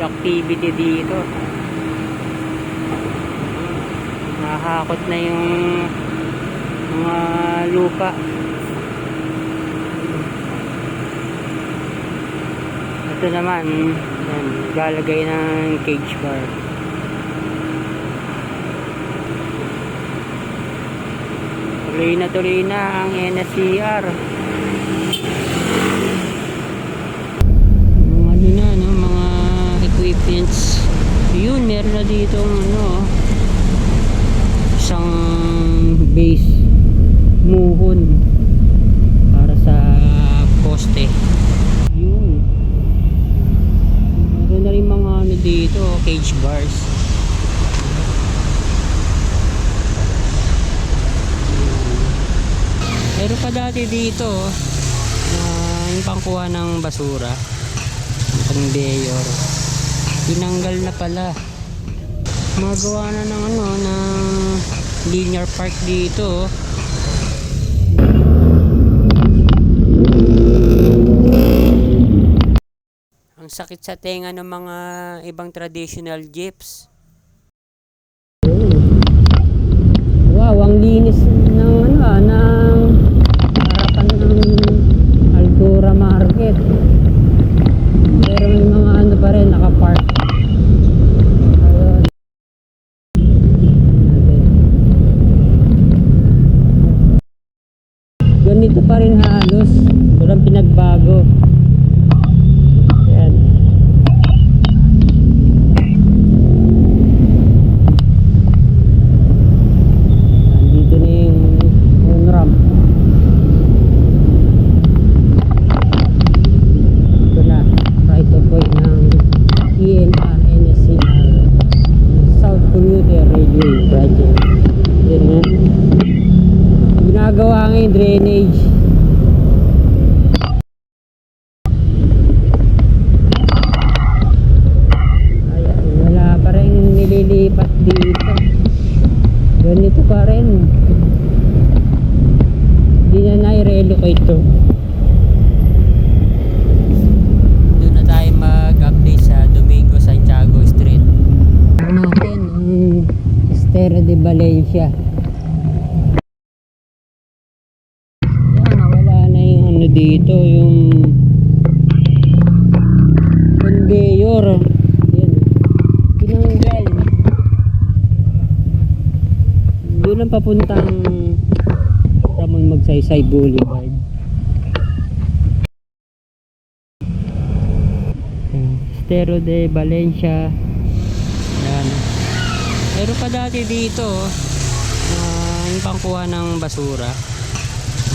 activity dito. Nahakot na yung mga lupa. Ito naman, yan, lalagay ng cage bar. Tuloy na ang NSCR. Mga equipments. Yun, meron na dito isang base muhon para sa poste. Yun, meron na rin mga dito, cage bars. Meron pa dati dito yung pangkuha ng basura, pang mayor. Tinanggal na pala. Magawa na ng ng linear park dito. Ang sakit sa tenga ng mga ibang traditional jeeps. Wow, ang linis ng ng harapan ng Altura Market. Pero may mga pa rin nakapark. Ayun. Ganito pa rin halos. Walang pinagbago. Ayan. Nandito na yung on-ramp. Ito na. Right of way ng ENR NSCR South Commuter Railway Project. Yan nga. Ginagawa nga yung drainage. Ayan, wala pa rin nililipat dito. Ganito pa rin. Hindi na na-relocate to. Doon na tayo mag-update sa Domingo Santiago Street. Natin ang Estero de Valencia. Dito yung conveyor. Yan, tinanggal. Doon ang papuntang Ramon Magsaysay Boulevard. Estero de Valencia. Yan. Pero pa dati dito yung pangkuha ng basura,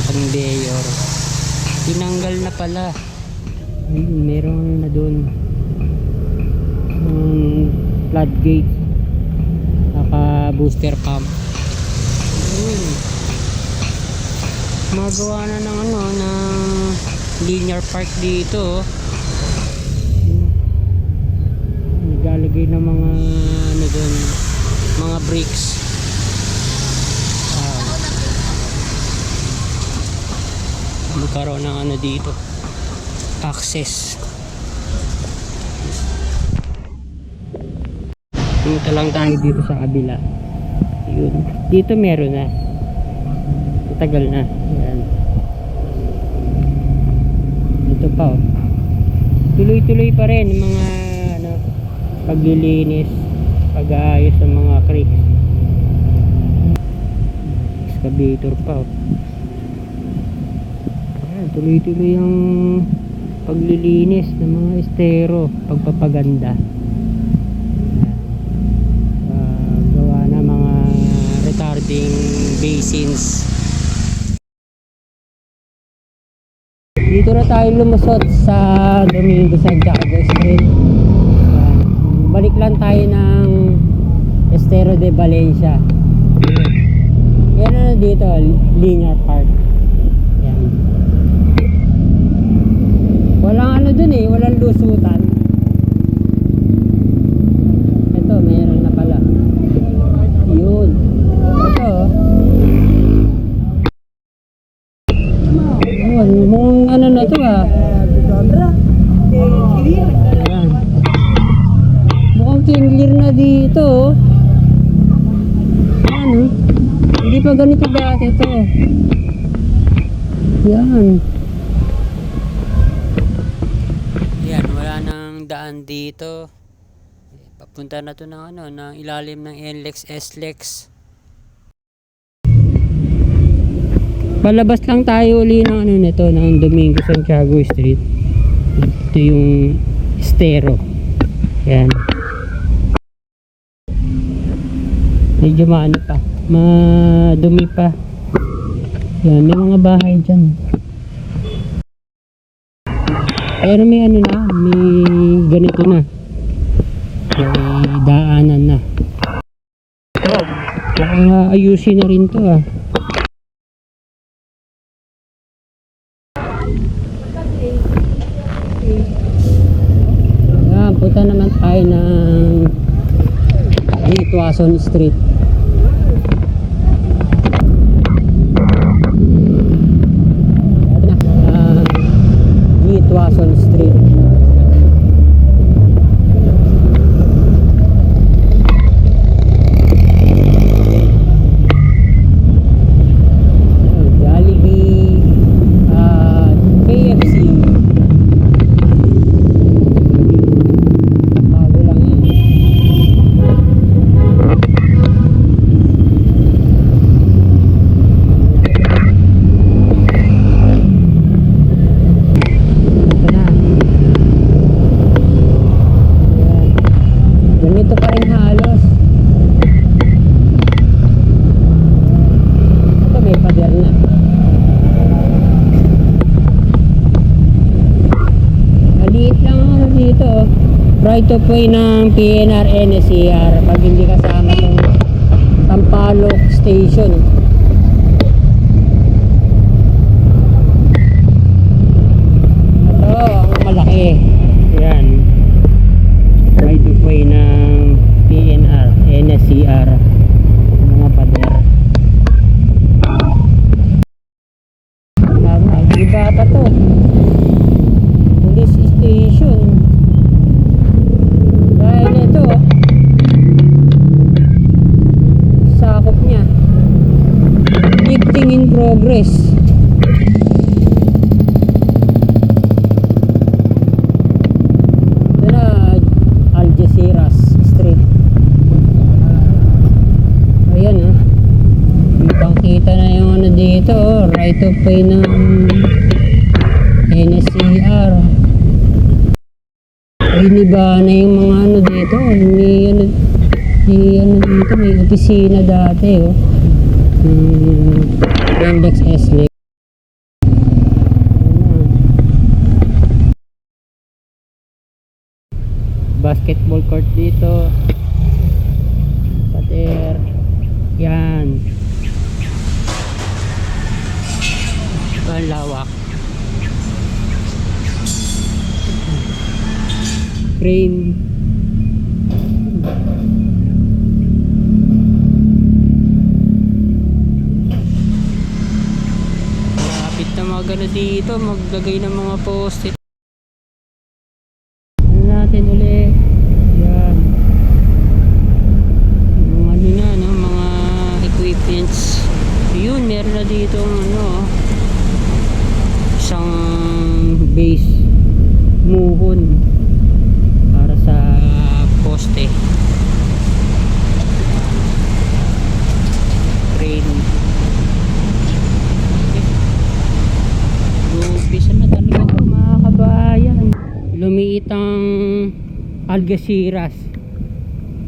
conveyor. Tinanggal na pala. Meron na doon floodgate, naka booster pump. Magawa na ng ng linear park dito. Naglalagay ng mga doon, mga bricks. Magkaroon ng dito, access. Punta lang tayo dito sa kabila. Yun. Dito meron na. Matagal na. Yan. Ito pa tuloy-tuloy pa rin yung mga paglilinis, pag-aayos ng mga creeks. Excavator pa tuloy-tuloy ang paglilinis ng mga estero, pagpapaganda. Gawa na mga retarding basins. Dito na tayo lumusot sa Domingo Santiago Street. Balik lang tayo ng Estero de Valencia. Yan na dito, linear park. Walang dun walang lusutan. Ito, meron na pala. Yun. Ito. Yun, mukhang na to Ayan. ito oh. Ano? Hindi pa ganito dati ito. Yan. Yan, wala nang daan dito. Papunta na to ng ano, ng ilalim ng NLEX, SLEX. Palabas lang tayo uli ng ano nito, ng Domingo Santiago Street. Ito yung estero. Yan. Medyo maano pa, madumi pa. Yan, may mga bahay dyan. Pero may ano na, may ganito na. May daanan na. Baka ayusin na rin to ah. Yan, punta naman tayo ng Tuason Street. Tuason Street. Jollibee, KFC. Bago lang yan. Ganito pa rin halos. Ito may pader na. Maliit lang ako dito. Right of way ng PNR NSCR pag hindi kasama itong Tampaloc Station. Ito ang malaki. Yan. Right of way ng PNR, NSCR, mga pader. Tama, iba ata to. Police station. Dahil ito, sakop niya. Lifting in progress. Algeciras Street. Ayan ah. Kitang kita na yung ano dito, right of way ng NSCR. Iniba na yung mga ano dito. Ano dito, may opisina dati oh. NLEX SLEX. Basketball court dito, pader. Yan, ang lawak. Crane. Malapit na mga gano dito, maglagay ng mga post-it. Natin uli. Yan. Mga ano na, no? Mga equipments. Yun, meron na dito ano, isang base muhon para sa poste. Crane. Umpisa na talaga ito mga kabayan. Lumiit ang Algeciras.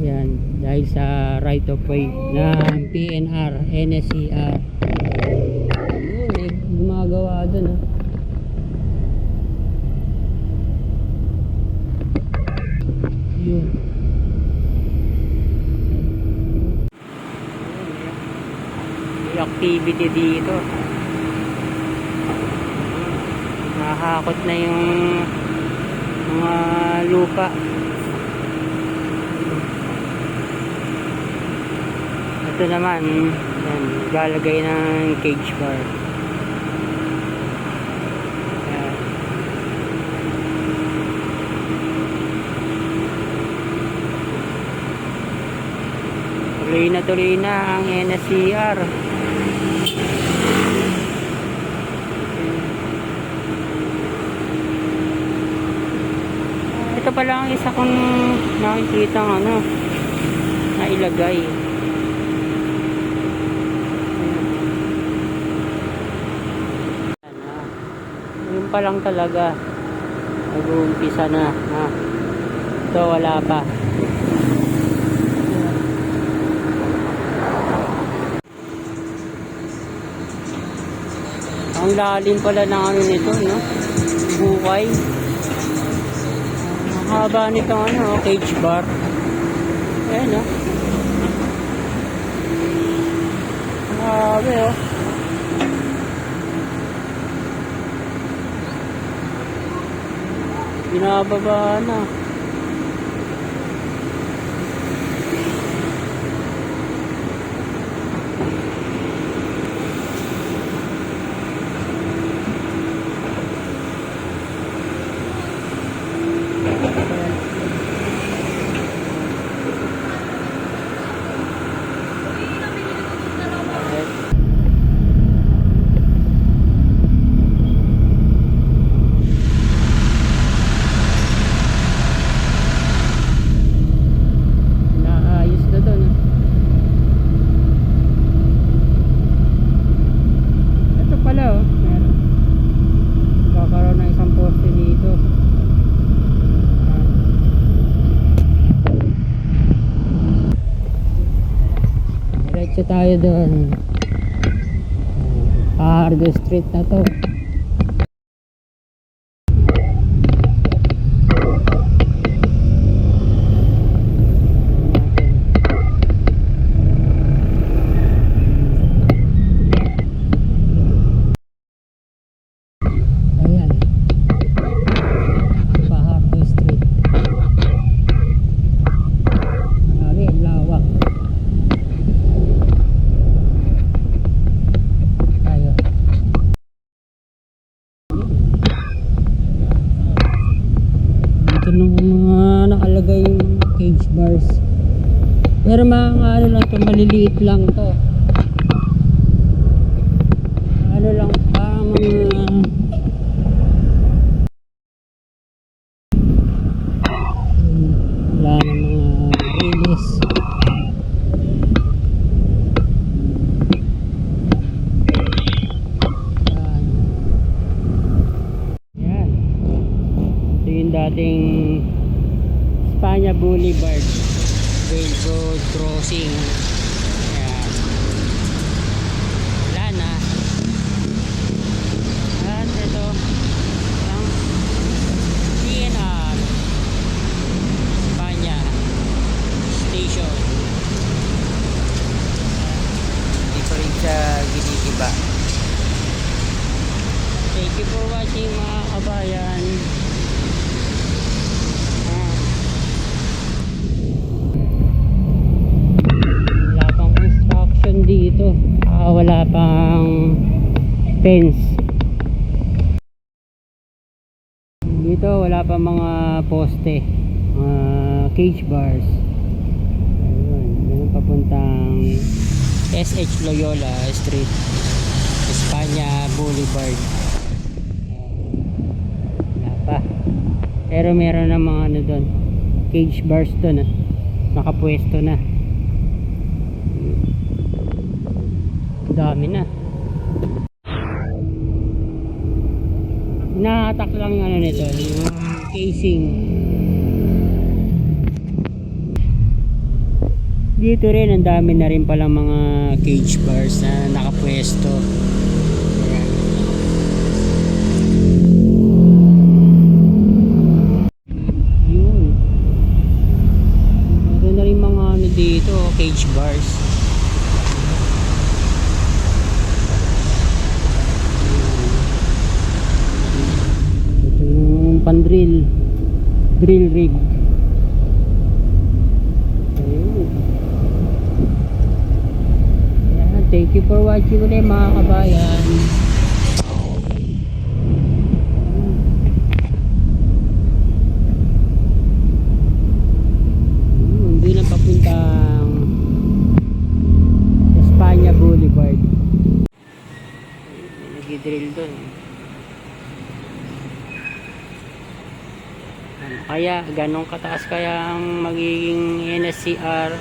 Yan, dahil sa right of way ng PNR, NSCR. Yun, may gumagawa dun ah. Yun. May activity dito. Nakakakot na yung mga lupa. Ito naman, yan, lalagay ng cage car. Yan. Tuloy na ang NSCR. Ito pala ang isa kong nakikita ng ano na ilagay. Yun pa lang talaga. Nag-uumpisa na. Ito wala pa. Ang lalim pala ng ano nito, no? Bukay. Ang haba nito, ano, cage bar. Ayan, no? Grabe, oh. Binababa na. Diretso tayo doon. Argo Street na to. Ayan. Argo Street. Marami, lawak. Nung mga nakalagay yung cage bars, pero mga ano lang to, maliliit lang to, ano lang, parang mga wala na mga release. Yan, ito yung dating Espanya Boulevard Railroad Crossing. Ayan. Wala na. At ito ang PNR Espanya Station. Hindi pa rin siya ginigiba. Thank you for watching, mga kabayan. Dito wala pang fence dito, wala pa mga poste, cage bars. Ayun, yun papuntang SH Loyola Street, Espanya Boulevard. Wala pa, pero meron na mga ano doon, cage bars doon, nakapwesto na. Dami na. Nahatak lang ano nito, yung casing. Dito rin ang dami na rin palang mga cage bars na nakapwesto. Ayan. Yun. Meron na rin mga ano dito, cage bars. Pan-drill rig. Ayun. Ayan, thank you for watching ulit, mga kabayan. Hindi na papuntang dinidrill dun. Ano kaya, ganong kataas kaya ang magiging NSCR